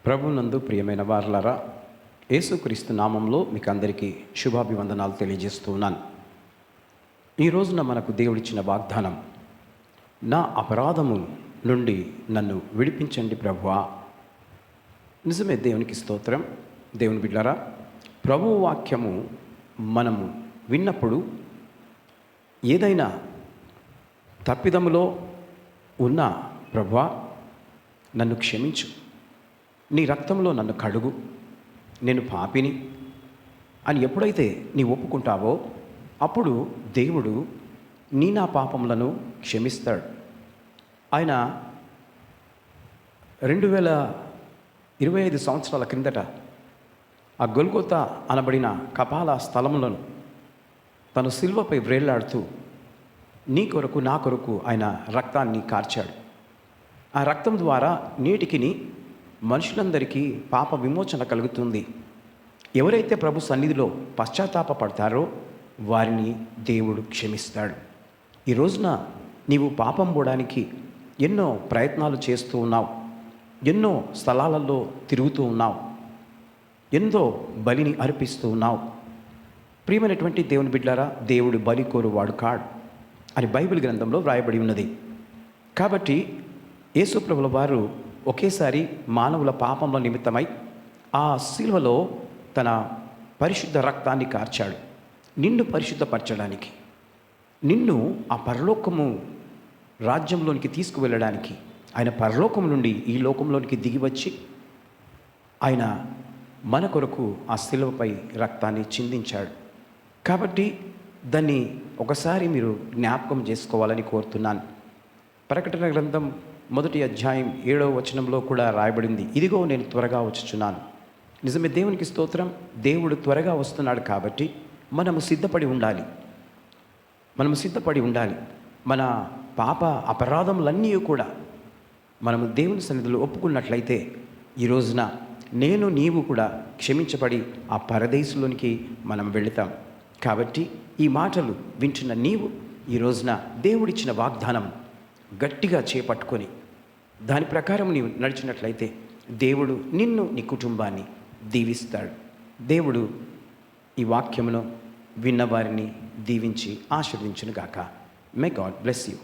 ప్రభునందు ప్రియమైన వారలారా, యేసుక్రీస్తు నామంలో మీకు అందరికీ శుభాభివందనాలు తెలియజేస్తున్నాను. ఈ రోజున మనకు దేవుడిచ్చిన వాగ్దానం, నా అపరాధము నుండి నన్ను విడిపించండి ప్రభువా. నిజమే, దేవునికి స్తోత్రం. దేవుని బిడ్డలారా, ప్రభువు వాక్యము మనము విన్నప్పుడు ఏదైనా తప్పిదములో ఉన్న ప్రభువా నన్ను క్షమించు, నీ రక్తంలో నన్ను కడుగు, నేను పాపిని అని ఎప్పుడైతే నీ ఒప్పుకుంటావో అప్పుడు దేవుడు నా పాపములను క్షమిస్తాడు. ఆయన 2025 సంవత్సరాల క్రిందట ఆ గొల్గొతా అనబడిన కపాల స్థలములను తను సిలువపై వ్రేలాడుతూ నీ కొరకు నా కొరకు ఆయన రక్తాన్ని కార్చాడు. ఆ రక్తం ద్వారా నేటికిని మనుషులందరికీ పాప విమోచన కలుగుతుంది. ఎవరైతే ప్రభు సన్నిధిలో పశ్చాత్తాపపడతారో వారిని దేవుడు క్షమిస్తాడు. ఈ రోజున నీవు పాపం పోవడానికి ఎన్నో ప్రయత్నాలు చేస్తూ ఉన్నావు, ఎన్నో స్థలాలలో తిరుగుతూ ఉన్నావు, ఎంతో బలిని అర్పిస్తూ ఉన్నావు. ప్రియమైనటువంటి దేవుని బిడ్డారా, దేవుడు బలి కోరువాడు కాడు అని బైబిల్ గ్రంథంలో వ్రాయబడి ఉన్నది. కాబట్టి యేసు ప్రభుల వారు ఒకేసారి మానవుల పాపంలో నిమిత్తమై ఆ శిలువలో తన పరిశుద్ధ రక్తాన్ని కార్చాడు, నిన్ను పరిశుద్ధపరచడానికి, నిన్ను ఆ పరలోకము రాజ్యంలోనికి తీసుకువెళ్ళడానికి. ఆయన పరలోకం నుండి ఈ లోకంలోనికి దిగివచ్చి ఆయన మన కొరకు ఆ శిలువపై రక్తాన్ని చిందించాడు. కాబట్టి దాన్ని ఒకసారి మీరు జ్ఞాపకం చేసుకోవాలని కోరుతున్నాను. ప్రకటన గ్రంథం 1వ అధ్యాయం 7వ వచనంలో కూడా రాయబడింది, ఇదిగో నేను త్వరగా వచ్చుచున్నాను. నిజమే, దేవునికి స్తోత్రం. దేవుడు త్వరగా వస్తున్నాడు కాబట్టి మనము సిద్ధపడి ఉండాలి. మన పాప అపరాధములన్నీ కూడా మనము దేవుని సన్నిధిలో ఒప్పుకున్నట్లయితే ఈ రోజున నేను నీవు కూడా క్షమించబడి ఆ పరదేశంలోనికి మనం వెళుతాం. కాబట్టి ఈ మాటలు వింటున్న నీవు ఈ రోజున దేవుడిచ్చిన వాగ్దానం గట్టిగా చేపట్టుకొని దాని ప్రకారం నీవు నడిచినట్లయితే దేవుడు నిన్ను, నీ కుటుంబాన్ని దీవిస్తాడు. దేవుడు ఈ వాక్యమును విన్నవారిని దీవించి ఆశీర్వదించును గాక. May God bless you.